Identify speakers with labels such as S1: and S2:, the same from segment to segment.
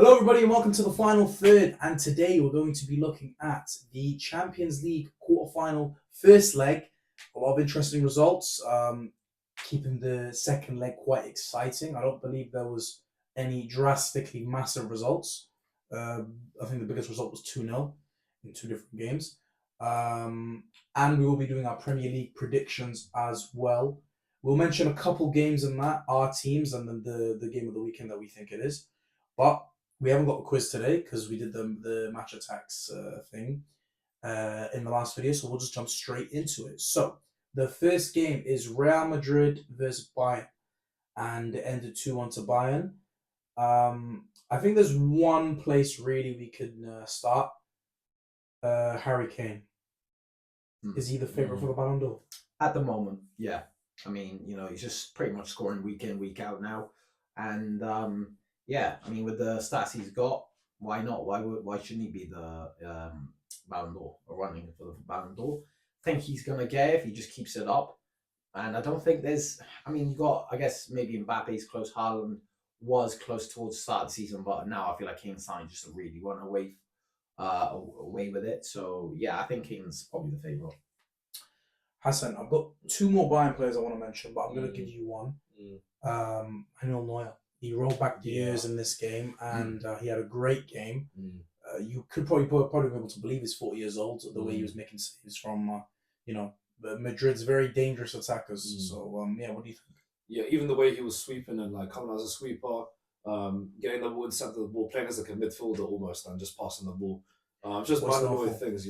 S1: Hello, everybody, and welcome to the final third. And today we're going to be looking at the Champions League quarterfinal first leg. A lot of interesting results, keeping the second leg quite exciting. I don't believe there was any drastically massive results. I think the biggest result was 2-0 in two different games. And we will be doing our Premier League predictions as well. We'll mention a couple games in that, our teams, and then the game of the weekend that we think it is. But we haven't got a quiz today because we did the match attacks thing in the last video, so we'll just jump straight into it. So the first game is Real Madrid versus Bayern, and it ended 2-1 to Bayern. I think there's one place really we could start. Harry Kane. Is he the favourite for the Ballon d'Or?
S2: At the moment, yeah. I mean, he's just pretty much scoring week in, week out now. And yeah, I mean, with the stats he's got, why not? Why shouldn't he be the Ballon d'Or or running for the Ballon d'Or? I think he's gonna get it if he just keeps it up. And I don't think there's. I mean, you got. I guess maybe Mbappe's close. Haaland was close towards the start of the season, but now I feel like Kane's starting just to really run away with it. So yeah, I think Kane's probably the favourite.
S1: Hassan, I've got two more Bayern players I want to mention, but I'm going to give you one. Manuel Neuer. He rolled back the years in this game, and he had a great game. You could probably be able to believe he's 40 years old, the way he was making saves from, Madrid's very dangerous attackers. So, yeah, what do you think?
S3: Yeah, even the way he was sweeping and coming as a sweeper, getting the ball in center of the ball, playing as like a midfielder almost, and just passing the ball. Just mind-blowing things,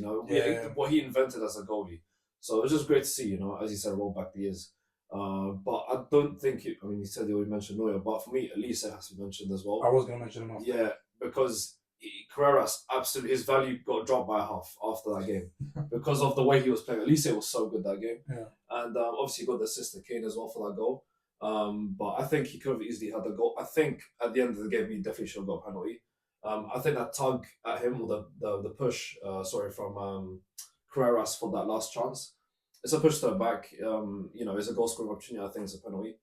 S3: what he invented as a goalie. So it was just great to see, as you said, roll back the years. But I don't think it. I mean, you said you already mentioned Neuer, but for me, at least it has to be mentioned as well.
S1: I was going to mention him.
S3: Yeah, because Carreras, absolutely, his value got dropped by half after that game because of the way he was playing. Elise was so good that game, and obviously got the assist to Kane as well for that goal. But I think he could have easily had the goal. I think at the end of the game, he definitely should have got a penalty. I think that tug at him, or the push, from Carreras for that last chance. It's a push to the back. It's a goal scoring opportunity. I think it's a penalty.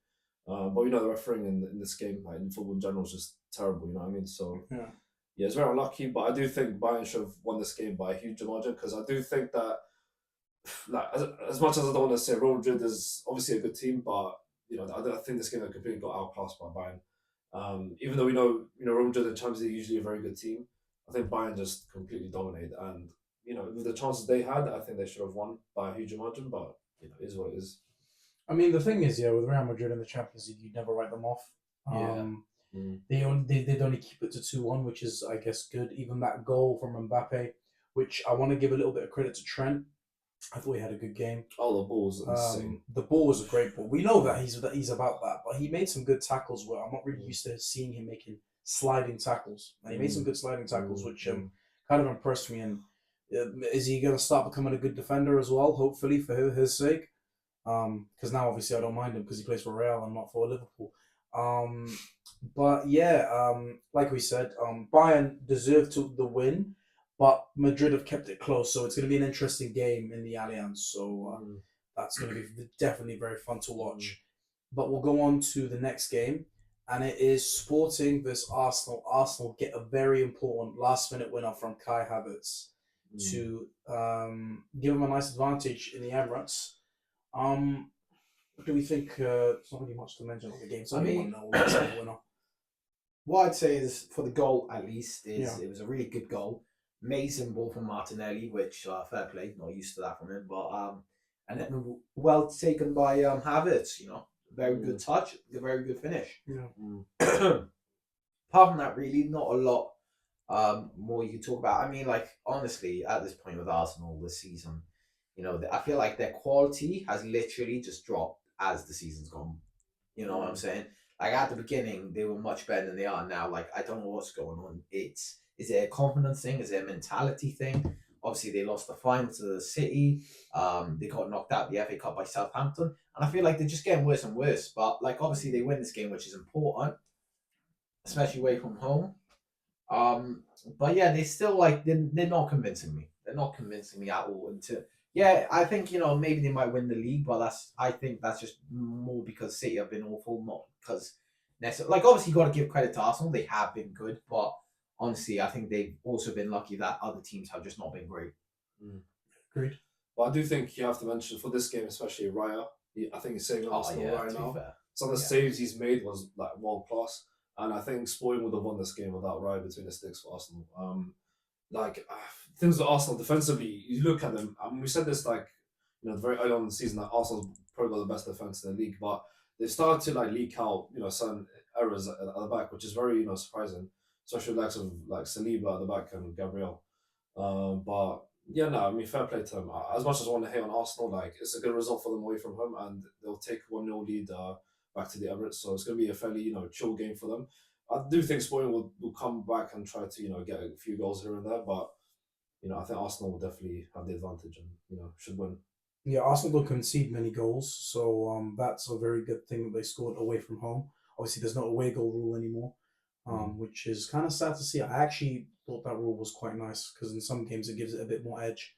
S3: But the refereeing in this game, like in football in general, is just terrible. You know what I mean? So yeah, it's very unlucky. But I do think Bayern should have won this game by a huge margin because I do think that, like, as much as I don't want to say Real Madrid is obviously a good team, but I think this game they completely got outclassed by Bayern. Even though we know Real Madrid and Champions League are usually a very good team, I think Bayern just completely dominated and. With the chances they had, I think they should have won by a huge margin, but it is what it is.
S1: I mean, the thing is, with Real Madrid in the Champions League, you'd never write them off. They only keep it to 2-1, which is, I guess, good. Even that goal from Mbappe, which I want to give a little bit of credit to Trent. I thought he had a good game.
S3: Oh, the ball was insane.
S1: The ball was a great ball. We know that he's about that, but he made some good tackles where I'm not really used to seeing him making sliding tackles. And he made some good sliding tackles, which kind of impressed me. And is he going to start becoming a good defender as well, hopefully, for his sake? Because now, obviously, I don't mind him because he plays for Real and not for Liverpool. But yeah, like we said, Bayern deserved the win, but Madrid have kept it close. So it's going to be an interesting game in the Allianz. So that's going to be definitely very fun to watch. But we'll go on to the next game, and it is Sporting versus Arsenal. Arsenal get a very important last-minute winner from Kai Havertz to give them a nice advantage in the Emirates. What do we think? It's not really much to mention on the game. So
S2: what I'd say is for the goal, at least, it was a really good goal. Amazing ball from Martinelli, which fair play, not used to that from him, but and then well taken by Havertz. Very good touch, a very good finish. Apart from that, really, not a lot. More you could talk about. I mean, like, honestly, at this point with Arsenal this season, I feel like their quality has literally just dropped as the season's gone. You know what I'm saying? Like, at the beginning, they were much better than they are now. Like, I don't know what's going on. Is it a confidence thing? Is it a mentality thing? Obviously, they lost the final to the City. They got knocked out the FA Cup by Southampton. And I feel like they're just getting worse and worse. But, like, obviously, they win this game, which is important, especially away from home. But yeah, they still they're not convincing me. They're not convincing me at all. I think maybe they might win the league, but I think that's just more because City have been awful, not because necessarily. Like, obviously, you got to give credit to Arsenal; they have been good, but honestly, I think they've also been lucky that other teams have just not been great.
S1: Agreed.
S3: But I do think you have to mention for this game, especially Raya. I think he's saving Arsenal right
S2: to be
S3: now.
S2: fair.
S3: Some of the saves he's made was like world class, and I think Sporting would have won this game without Raya between the sticks for Arsenal. Things with Arsenal defensively, you look at them. I mean, we said this very early on in the season that Arsenal's probably got the best defense in the league, but they've started to like leak out certain errors at the back, which is very surprising, especially with likes of like Saliba at the back and Gabriel. But yeah, no, I mean, fair play to him. As much as I want to hate on Arsenal, like it's a good result for them away from home, and they'll take 1-0 lead back to the Emirates. So it's going to be a fairly chill game for them. I do think Sporting will come back and try to get a few goals here and there, but I think Arsenal will definitely have the advantage and should win.
S1: Yeah, Arsenal don't concede many goals, so that's a very good thing that they scored away from home. Obviously, there's no away goal rule anymore, which is kind of sad to see. I actually thought that rule was quite nice because in some games it gives it a bit more edge.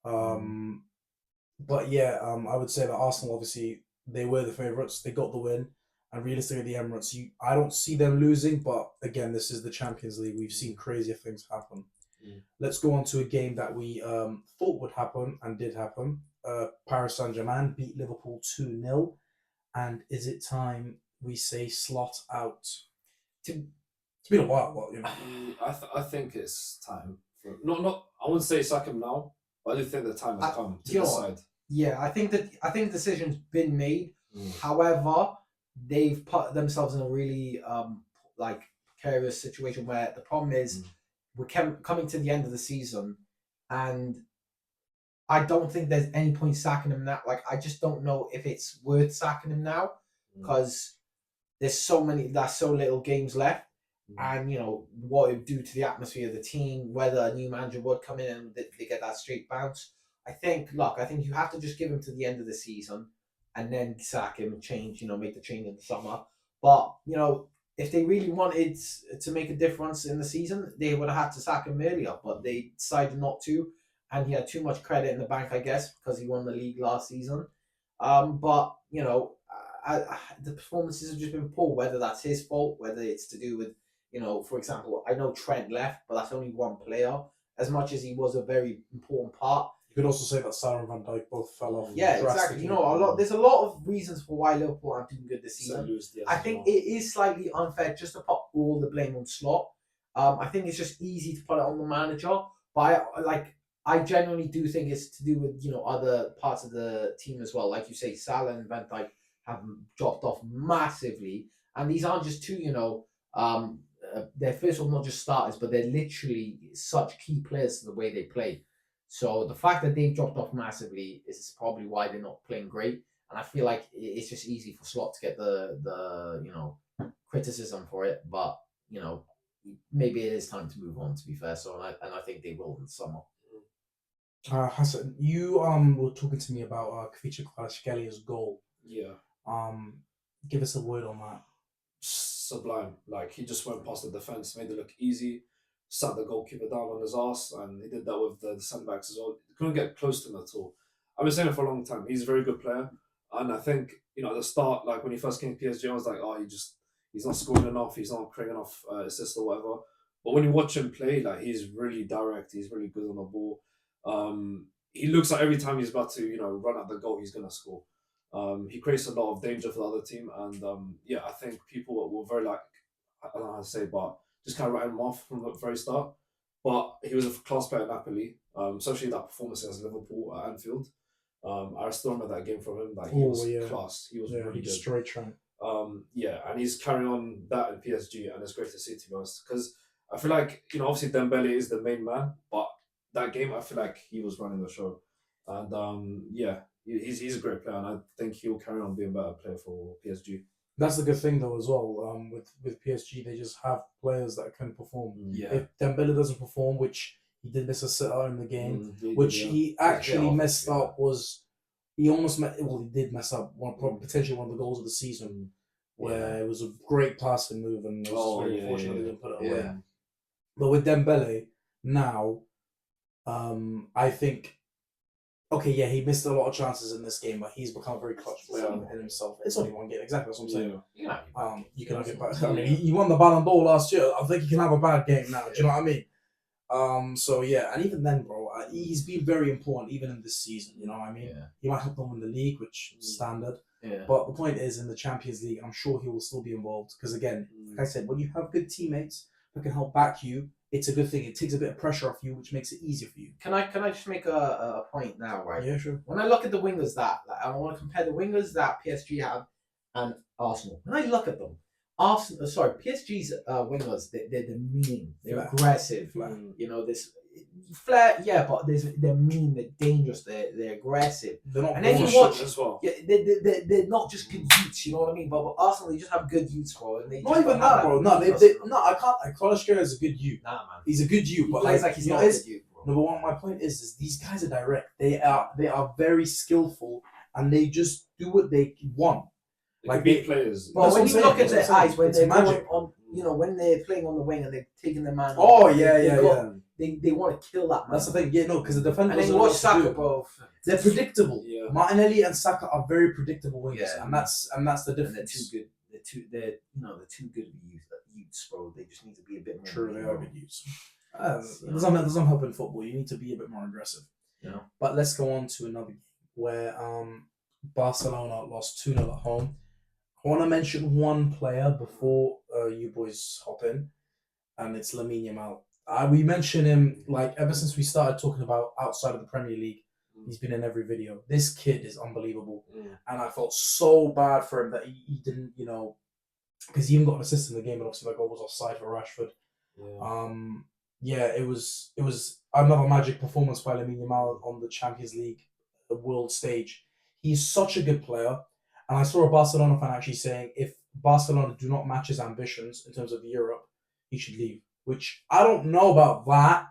S1: But yeah, I would say that Arsenal, obviously, they were the favourites. They got the win. And realistically, the Emirates, I don't see them losing. But again, this is the Champions League. We've seen crazier things happen. Let's go on to a game that we thought would happen and did happen. Paris Saint-Germain beat Liverpool 2-0. And is it time we say slot out? It's been a while, but
S3: I think it's time for not. I wouldn't say sack him now, but I do think the time has come to decide.
S2: Yeah, I think the decision's been made. However, they've put themselves in a really precarious situation where the problem is we're coming to the end of the season, and I don't think there's any point sacking him now. Like, I just don't know if it's worth sacking him now because there's so little games left. And what it would do to the atmosphere of the team, whether a new manager would come in and they get that straight bounce. I think you have to just give him to the end of the season and then sack him and change, make the change in the summer. But if they really wanted to make a difference in the season, they would have had to sack him earlier. But they decided not to, and he had too much credit in the bank, I guess, because he won the league last season. But the performances have just been poor. Whether that's his fault, whether it's to do with for example, I know Trent left, but that's only one player. As much as he was a very important part,
S1: you could also say that Salah and Van Dijk both fell off.
S2: Yeah, exactly. There's a lot of reasons for why Liverpool aren't doing good this season. I think it is slightly unfair just to put all the blame on Slot. I think it's just easy to put it on the manager, but I genuinely do think it's to do with other parts of the team as well. Like you say, Salah and Van Dijk have dropped off massively, and these aren't just two. They're first of all not just starters, but they're literally such key players to the way they play. So the fact that they've dropped off massively is probably why they're not playing great. And I feel like it's just easy for Slot to get the criticism for it. But maybe it is time to move on. To be fair, and I think they will in the summer.
S1: Hassan, you were talking to me about Kvicha Kvaratskhelia goal.
S3: Yeah.
S1: Give us a word on that.
S3: Sublime. Like, he just went past the defense, made it look easy, sat the goalkeeper down on his ass, and he did that with the centre-backs as well. He couldn't get close to him at all. I've been saying it for a long time. He's a very good player, and I think at the start, like when he first came to PSG, I was like, oh, he's not scoring enough, he's not creating enough assists or whatever. But when you watch him play, like, he's really direct, he's really good on the ball. He looks like every time he's about to run at the goal, he's gonna score. He creates a lot of danger for the other team, and I think people were very I don't know how to say, but just kind of writing him off from the very start. But he was a class player at Napoli, especially that performance against Liverpool at Anfield. I still remember that game from him. Like, he was class. He was really good.
S1: Destroyed Trent.
S3: And he's carrying on that in PSG, and it's great to see, to be honest, because I feel like obviously Dembele is the main man, but that game I feel like he was running the show, and He's a great player, and I think he'll carry on being a better player for PSG.
S1: That's the good thing, though, as well. With PSG, they just have players that can perform.
S3: Yeah.
S1: If Dembele doesn't perform, which he did miss a sitter in the game, he actually messed up, was he almost he did mess up potentially one of the goals of the season, where it was a great passing move, and it was very unfortunate they didn't put it away. But with Dembele now, I think Okay, yeah, he missed a lot of chances in this game, but he's become a very clutch player in himself. It's only one game, exactly. That's what I'm saying. You can have your bad. I mean, he won the Ballon d'Or last year. I think he can have a bad game now. Do you know what I mean? So yeah, and even then, bro, he's been very important even in this season. You know what I mean?
S2: Yeah.
S1: He might help them win the league, which is standard.
S2: Yeah.
S1: But the point is, in the Champions League, I'm sure he will still be involved because, again, like I said, when you have good teammates who can help back you, it's a good thing. It takes a bit of pressure off you, which makes it easier for you.
S2: Can I just make a point now, right?
S1: Yeah, sure.
S2: When I look at the wingers I want to compare the wingers that PSG have and Arsenal. When I look at them, PSG's wingers, they're mean, they're aggressive. You know, this flair, yeah, but they're mean, they're dangerous, they're aggressive.
S1: They're not.
S2: And then you watch
S3: as well.
S2: Yeah, they're not just good youths, you know what I mean? But Arsenal, they just have good youths, bro. And they
S1: Not
S2: just
S1: even
S2: don't have
S1: that, bro. No, I can't. Like, Kvaratskhelia is a good youth.
S2: Nah, man.
S1: He's a good youth,
S2: He
S1: but
S2: plays like he's
S1: you
S2: not
S1: know,
S2: a good youth, bro.
S1: Number one, my point is these guys are direct. They are very skillful, and they just do what they want.
S3: Like big players.
S2: But when you look at their eyes, when they're
S1: magic.
S2: going on, you know, when they're playing on the wing and they're taking the man.
S1: Oh
S2: off,
S1: yeah.
S2: They want to kill that man.
S1: That's the thing. Yeah, no, because the defenders.
S2: And then you watch Saka, bro.
S1: They're predictable.
S3: Yeah.
S1: Martinelli and Saka are very predictable wingers,
S2: Yeah.
S1: and that's the difference.
S2: And they're too good. They're too good youths, bro. They just need to be a bit more.
S1: True, they are good youths. It
S2: You
S1: doesn't help in football. You need to be a bit more aggressive.
S2: Yeah.
S1: But let's go on to another game where Barcelona lost 2-0 at home. I want to mention one player before you boys hop in, and it's Lamine Yamal. We mention him like ever since we started talking about outside of the Premier League. He's been in every video. This kid is unbelievable, and I felt so bad for him that he didn't, because he even got an assist in the game, but obviously that goal was offside for Rashford. It was another magic performance by Lamine Yamal on the Champions League, the world stage. He's such a good player, and I saw a Barcelona fan actually saying if Barcelona do not match his ambitions in terms of Europe, he should leave. Which I don't know about that,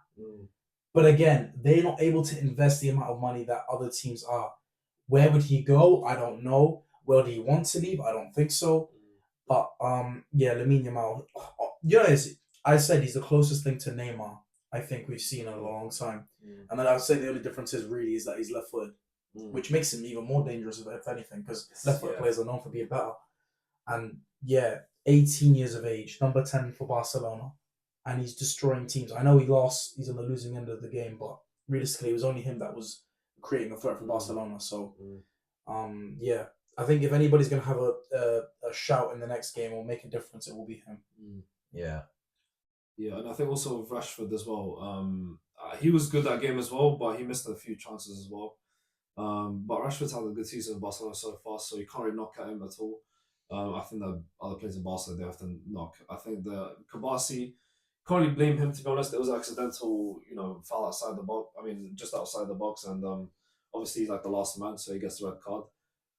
S1: but again, they're not able to invest the amount of money that other teams are. Where would he go? I don't know. Will he want to leave? I don't think so. But Lamine Yamal, I said he's the closest thing to Neymar I think we've seen in a long time. And then I would say the only difference is really is that he's left-footed, which makes him even more dangerous if anything, because left-footed players are known for being better. And 18 years of age, number 10 for Barcelona, and he's destroying teams. I know he lost; he's on the losing end of the game, but realistically, it was only him that was creating a threat for Barcelona. So, I think if anybody's gonna have a shout in the next game or make a difference, it will be him.
S2: Yeah,
S3: and I think also with Rashford as well. He was good that game as well, but he missed a few chances as well. But Rashford's had a good season in Barcelona so far, so you can't really knock at him at all. I think that other players in Barcelona, they have to knock. I think the Kabasi, can't really blame him, to be honest. It was an accidental, foul outside the box. I mean, just outside the box, and obviously he's like the last man, so he gets the red card.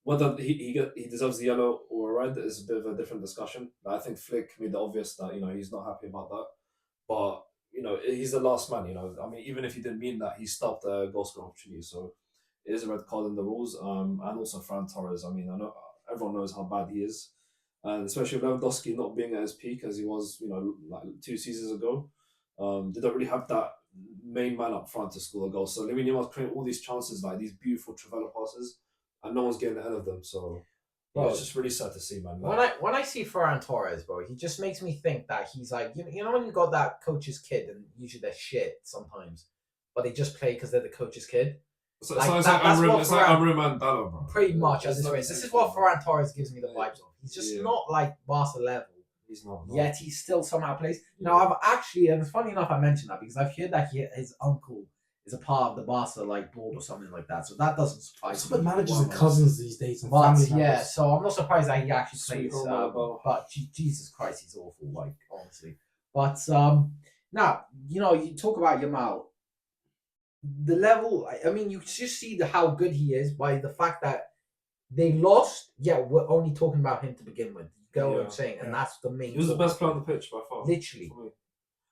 S3: Whether he deserves the yellow or a red is a bit of a different discussion. I think Flick made the obvious that he's not happy about that, but he's the last man. I mean, even if he didn't mean that, he stopped the goal scoring opportunity, so it is a red card in the rules. And also Ferran Torres. I mean, I know everyone knows how bad he is. And especially Lewandowski not being at his peak as he was, like 2 seasons ago. They don't really have that main man up front to score a goal. So Lamine Yamal's creating all these chances, like these beautiful Trivela passes, and no one's getting the end of them. So it's just really sad to see, man.
S2: When I see Ferran Torres, bro, he just makes me think that he's like, you know when you got that coach's kid, and usually they're shit sometimes, but they just play because they're the coach's kid.
S3: So it's like Amrim and Dalo, bro.
S2: Pretty much as this race. This is what Ferran Torres gives me the vibes of. He's just not like Barca level.
S3: He's not.
S2: Yet he still somehow plays. Now I've actually, and it's funny enough I mentioned that because I've heard that his uncle is a part of the Barca board or something like that. So that doesn't surprise me.
S1: But managers and cousins these days. And
S2: but
S1: family
S2: members. So I'm not surprised that he actually plays.
S3: But
S2: Jesus Christ, he's awful. Honestly. But now you talk about Yamal. The level, I mean, you just see how good he is by the fact that they lost. Yeah, we're only talking about him to begin with. You get what I'm saying, and that's the main.
S3: He was the best player on the pitch by far.
S2: Literally,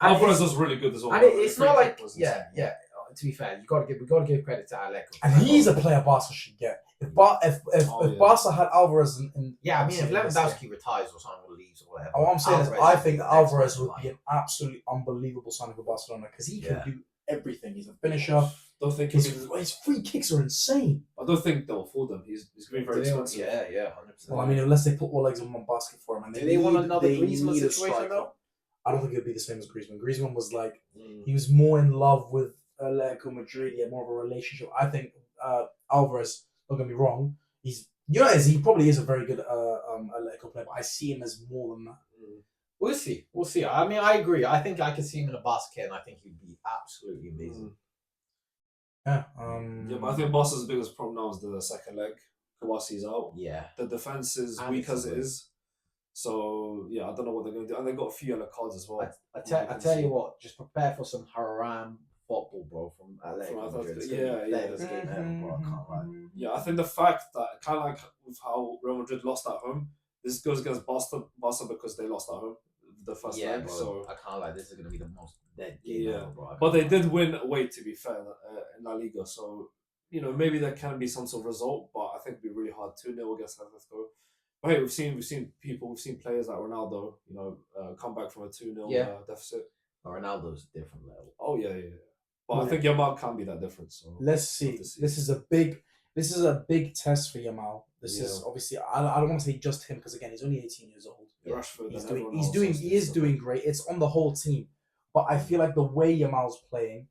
S3: Alvarez was really good as well.
S2: And it's not like to be fair, we got to give credit to Alec.
S1: And he's a player Barca should get. If Barca had Alvarez and
S2: I mean, if Lewandowski retires or someone leaves or whatever.
S1: What I'm saying is, I think Alvarez would be an absolutely unbelievable signing for Barcelona because he can do everything. He's a finisher.
S3: Don't think
S1: His free kicks are insane.
S3: I don't think they'll afford them. He's going to be very expensive.
S2: Yeah, 100%.
S1: Well, I mean, unless they put all eggs in one basket for him, and
S2: Do they want another
S1: they
S2: Griezmann
S1: need a
S2: situation
S1: striker.
S2: though?
S1: I don't think it'd be the same as Griezmann. Griezmann was like he was more in love with Atletico Madrid. He had more of a relationship. I think Alvarez. Don't get me wrong. He probably is a very good Atletico player, but I see him as more than that.
S2: We'll see. I mean, I agree. I think I could see him in a basket, and I think he'd be absolutely amazing.
S1: Yeah.
S3: But I think Barca's biggest problem now is the second leg. Kawasi's out.
S2: Yeah.
S3: The defense is
S2: And
S3: weak as it is. So yeah, I don't know what they're going to do, and they got a few yellow cards as well.
S2: I tell you what, just prepare for some haram football, bro, from Atletico Madrid.
S3: Yeah, I think the fact that kind of like with how Real Madrid lost at home, this goes against Barca because they lost at home the first leg.
S2: Bro,
S3: so
S2: I can't lie, this is going to be the most dead game ever, bro.
S3: But they did win away, to be fair, in La Liga. So maybe there can be some sort of result, but I think it'd be really hard 2-0 against Atletico. But hey, we've seen players like Ronaldo, come back from a 2-0 deficit.
S2: Ronaldo's a different level.
S3: Oh yeah. But I think Yamal can be that different. So
S1: let's see. This is a big test for Yamal. This is obviously I don't want to say just him because again he's only 18 years old.
S3: Rashford,
S1: he is doing great. It's on the whole team, but I feel like the way Yamal's playing,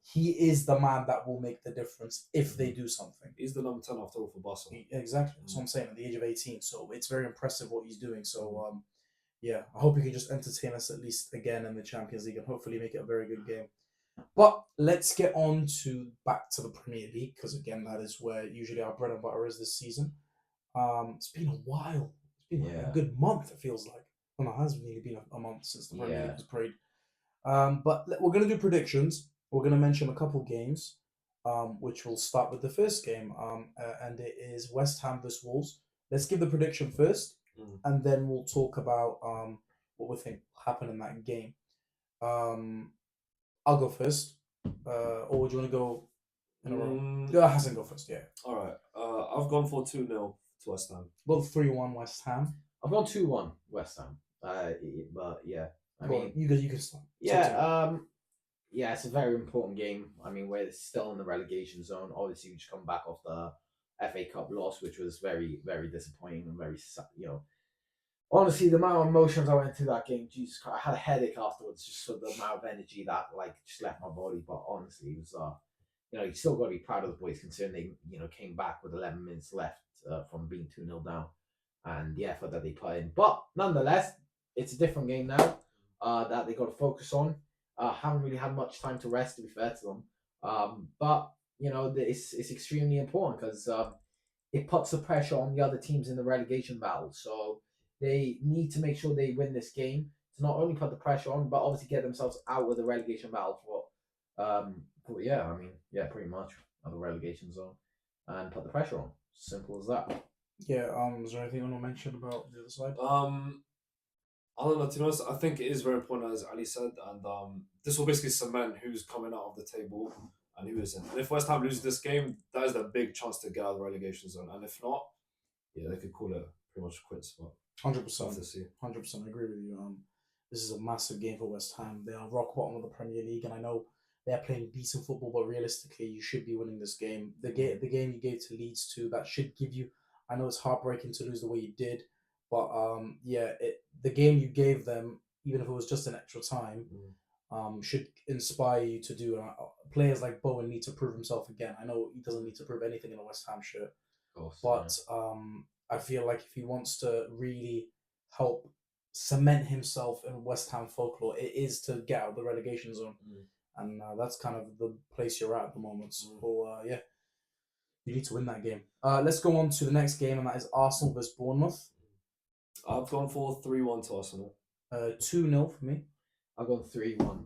S1: he is the man that will make the difference if they do something.
S3: He's the number 10 after all for Barcelona.
S1: Exactly. That's what I'm saying. At the age of 18, so it's very impressive what he's doing. So I hope he can just entertain us at least again in the Champions League and hopefully make it a very good game. But let's get on back to the Premier League because again that is where usually our bread and butter is this season. It's been a while. It's been like a good month. It feels like. Well, it has nearly been a month since the Premier League was played. But we're gonna do predictions. We're gonna mention a couple games, which will start with the first game. And it is West Ham vs Wolves. Let's give the prediction first, and then we'll talk about what we think will happen in that game. I'll go first. Or would you want to go in a row? Hassan go first, yeah.
S3: All right. I've gone for 2-0 to West Ham.
S1: Well, 3-1 West Ham.
S2: I've gone 2-1 West Ham. But yeah. I mean,
S1: you can start.
S2: Yeah, it's a very important game. I mean, we're still in the relegation zone. Obviously, we just come back off the FA Cup loss, which was very, very disappointing and very, honestly, the amount of emotions I went through that game, Jesus Christ, I had a headache afterwards just for the amount of energy that just left my body. But honestly, it was you still got to be proud of the boys considering they came back with 11 minutes left from being 2-0 down, and the effort that they put in. But nonetheless, it's a different game now that they got to focus on. Haven't really had much time to rest, to be fair to them. But it's extremely important because it puts the pressure on the other teams in the relegation battle. So they need to make sure they win this game to not only put the pressure on, but obviously get themselves out of the relegation battle pretty much out of the relegation zone and put the pressure on. Simple as that.
S1: Yeah. Is there anything you want to mention about the other side?
S3: I don't know. To be honest, I think it is very important, as Ali said, and this will basically cement who's coming out of the table and who isn't. And if West Ham lose this game, that is their big chance to get out of the relegation zone. And if not, they could call it pretty much quits. But
S1: 100%. 100%. I agree with you. This is a massive game for West Ham. They are rock bottom of the Premier League, and I know they're playing decent football, but realistically, you should be winning this game. The game you gave to Leeds too, that should give you. I know it's heartbreaking to lose the way you did, but the game you gave them, even if it was just an extra time, should inspire you to do. Players like Bowen need to prove himself again. I know he doesn't need to prove anything in a West Ham shirt, but I feel like if he wants to really help cement himself in West Ham folklore, it is to get out of the relegation zone. And that's kind of the place you're at the moment. So, you need to win that game. Let's go on to the next game, and that is Arsenal versus Bournemouth.
S3: I've gone for 3-1 to Arsenal.
S1: 2-0 for me.
S2: I've gone 3-1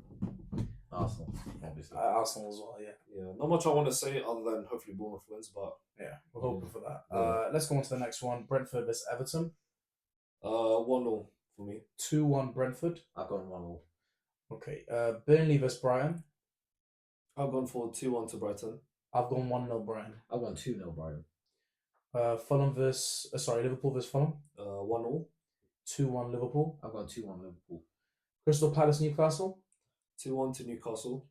S2: Arsenal, obviously.
S1: Arsenal as well,
S3: yeah. Not much I want to say other than hopefully Bournemouth wins, but
S1: yeah, we're hoping for that. Let's go on to the next one. Brentford versus Everton.
S3: 1-0 for me.
S1: 2-1 Brentford.
S2: I've gone 1-0.
S1: Okay. Burnley versus Brighton.
S3: I've gone for 2-1 to Brighton.
S1: I've gone 1-0 Brighton.
S2: I've gone 2-0 Brighton.
S1: Liverpool versus Fulham.
S3: 1-0.
S1: 2-1 Liverpool.
S2: I've gone 2-1 Liverpool.
S1: Crystal Palace Newcastle.
S3: 2-1 to Newcastle.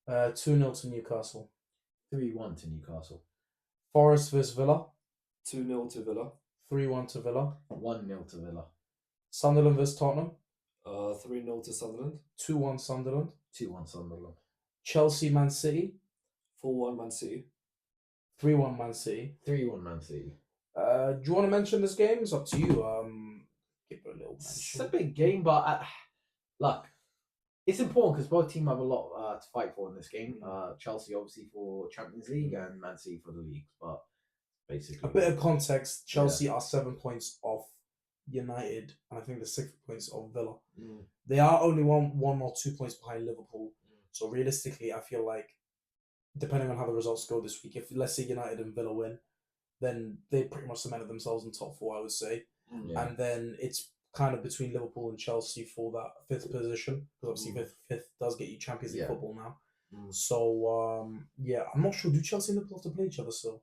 S1: 2-0 to Newcastle.
S2: 3-1 to Newcastle.
S1: Forest vs Villa.
S3: 2-0 to Villa.
S1: 3-1 to Villa.
S2: 1-0 to Villa.
S1: Sunderland vs Tottenham.
S3: 3-0 to Sunderland.
S1: 2-1 Sunderland.
S2: 2-1 Sunderland.
S1: Chelsea Man City.
S3: 4-1 Man City.
S1: 3-1 Man City.
S2: 3-1 Man City.
S1: Do you want to mention this game? It's up to you. Give it a little
S2: It's a
S1: mention.
S2: big game, but look, it's important because both teams have a lot to fight for in this game. Chelsea obviously for Champions League and Man City for the league, but basically
S1: A bit of context: Chelsea are 7 points off United, and I think they're 6 points off Villa. They are only one or 2 points behind Liverpool. So realistically, I feel like, depending on how the results go this week, if let's say United and Villa win, then they pretty much cemented themselves in top 4, I would say.
S2: Yeah.
S1: And then it's kind of between Liverpool and Chelsea for that 5th position, because obviously fifth does get you Champions League football now. So yeah, I'm not sure. Do Chelsea and Liverpool have to play each other still?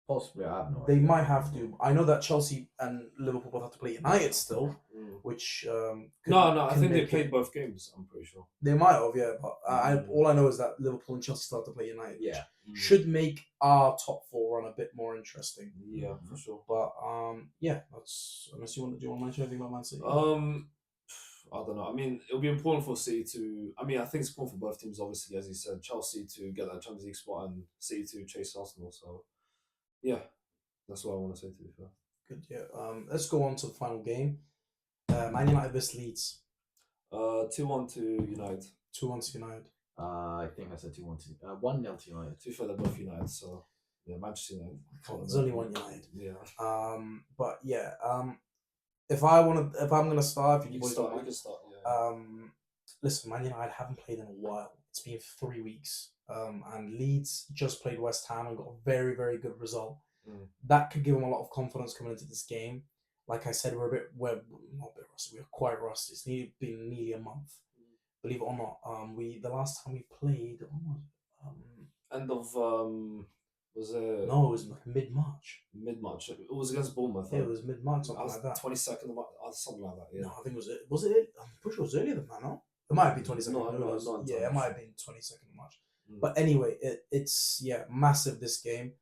S2: Possibly, I have no
S1: They
S2: idea.
S1: might have to. I know that Chelsea and Liverpool both have to play United still, which
S3: I think they played both games. I'm pretty sure
S1: they might have, yeah. But all I know is that Liverpool and Chelsea still have to play United.
S2: Yeah.
S1: Which should make our top 4 run a bit more interesting.
S3: Yeah, for sure.
S1: But yeah, that's unless do you want to mention anything about Man City?
S3: I don't know. I mean, it'll be important for City to. I mean, I think it's important for both teams, obviously, as you said, Chelsea to get that Champions League spot and City to chase Arsenal. So, yeah, that's what I want to say. To be fair.
S1: Good. Yeah. Let's go on to the final game. Man United vs Leeds.
S3: 2-1 to United.
S1: 2-1 to United.
S2: I think I said 2-1 to 1-0 to United.
S3: To be fair, they're both United, so yeah, Manchester United.
S1: There's only one United.
S3: Yeah.
S1: But yeah. If I'm gonna start, if
S3: You
S1: boys
S3: can
S1: don't
S3: start. You
S1: mind.
S3: can start. Yeah.
S1: Listen, Man United haven't played in a while. It's been 3 weeks. And Leeds just played West Ham and got a very, very good result. That could give them a lot of confidence coming into this game. Like I said, we're not a bit rusty. We're quite rusty. It's been nearly a month. Believe it or not. The last time we played,
S3: End of was it?
S1: No, it was like mid-March.
S3: Mid-March. It was against Bournemouth.
S1: Yeah, it was mid-March, something like that.
S3: 22nd, something like that. Yeah.
S1: No, I think was it? I'm pretty sure it was earlier than that. No, it might have been 22nd.
S3: No,
S1: yeah, it might have been 22nd of March. But anyway, it's massive this game.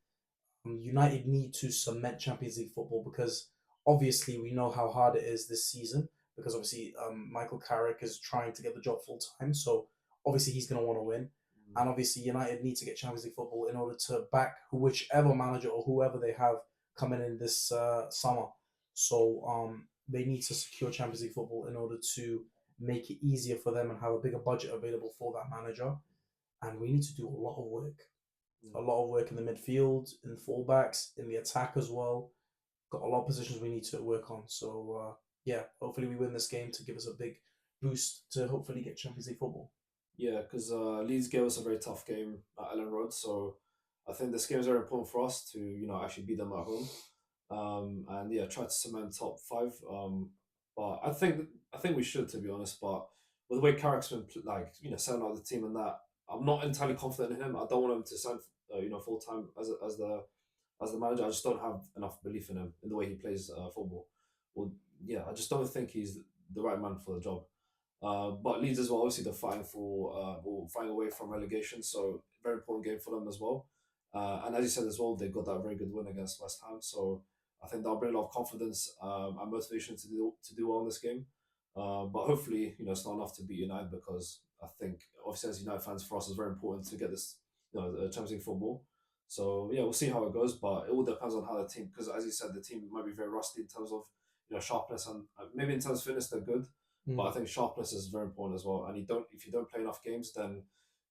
S1: United need to cement Champions League football because obviously we know how hard it is this season because obviously Michael Carrick is trying to get the job full time, so obviously he's going to want to win. And obviously United need to get Champions League football in order to back whichever manager or whoever they have coming in this summer. So they need to secure Champions League football in order to make it easier for them and have a bigger budget available for that manager. And we need to do a lot of work. A lot of work in the midfield, in the fullbacks, in the attack as well. Got a lot of positions we need to work on. So yeah, hopefully we win this game to give us a big boost to hopefully get Champions League football.
S3: Yeah, because Leeds gave us a very tough game at Ellen Road, so I think this game is very important for us to actually beat them at home, and yeah, try to cement top 5. But I think we should, to be honest. But with the way Carrick's been setting out the team and that, I'm not entirely confident in him. I don't want him to sign full time as the manager. I just don't have enough belief in him in the way he plays football. Well, yeah, I just don't think he's the right man for the job. But Leeds as well, obviously they're fighting fighting away from relegation, so very important game for them as well. And as you said as well, they got that very good win against West Ham, so I think that'll bring a lot of confidence and motivation to do well in this game. But hopefully, it's not enough to beat United because I think obviously as United fans, for us, it's very important to get this, Champions League football. So yeah, we'll see how it goes, but it all depends on how the team, because as you said, the team might be very rusty in terms of sharpness and maybe in terms of fitness they're good. But I think sharpness is very important as well. And if you don't play enough games, then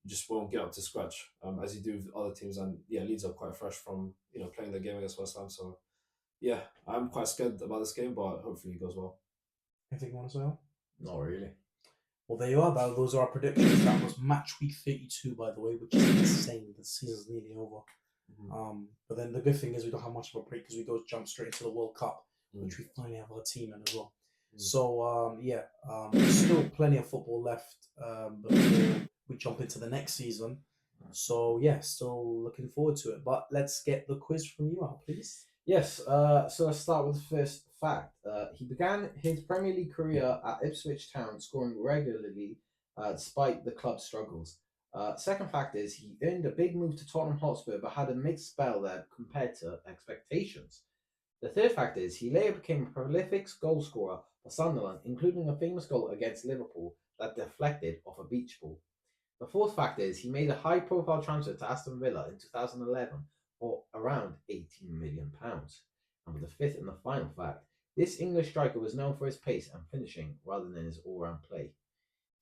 S3: you just won't get up to scratch as you do with other teams. And yeah, Leeds are quite fresh from playing the game against West Ham. So yeah, I'm quite scared about this game, but hopefully it goes well.
S1: Anything you want to say?
S2: Not really.
S1: Well, there you are. Those are our predictions. That was match week 32, by the way, which is insane. The season's nearly over. But then the good thing is we don't have much of a break because we go jump straight into the World Cup, which we finally have our team in as well. So still plenty of football left before we jump into the next season. So yeah, still looking forward to it. But let's get the quiz from you out, please.
S2: Yes. So let's start with the first fact. He began his Premier League career at Ipswich Town, scoring regularly despite the club's struggles. Second fact is he earned a big move to Tottenham Hotspur but had a mixed spell there compared to expectations. The third fact is he later became a prolific goal scorer for Sunderland, including a famous goal against Liverpool that deflected off a beach ball. The fourth fact is he made a high-profile transfer to Aston Villa in 2011 for around £18 million. And with the fifth and the final fact, this English striker was known for his pace and finishing rather than his all-round play.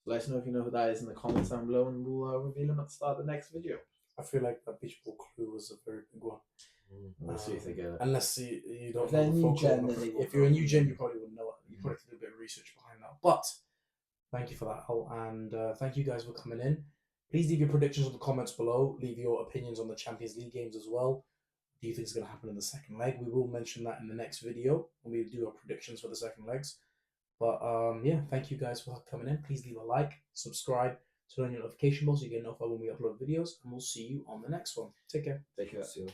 S2: So let us know if you know who that is in the comments down below, and we'll reveal him at the start of the next video.
S1: I feel like that beach ball clue was a very big one.
S2: We'll see if they get it.
S1: Unless you don't
S2: If they're
S1: know the
S2: new
S1: folklore
S2: gen,
S1: of
S2: then
S1: it.
S2: they will
S1: If you're a new
S2: probably-
S1: gen, you probably wouldn't know it. You probably have to do a bit of research behind that. But thank you for that, Al, and thank you guys for coming in. Please leave your predictions in the comments below. Leave your opinions on the Champions League games as well. What do you think is going to happen in the second leg? We will mention that in the next video when we do our predictions for the second legs. But yeah, thank you guys for coming in. Please leave a like, subscribe, turn on your notification bell so you get notified when we upload videos, and we'll see you on the next one. Take care.
S2: Take care.
S3: See you.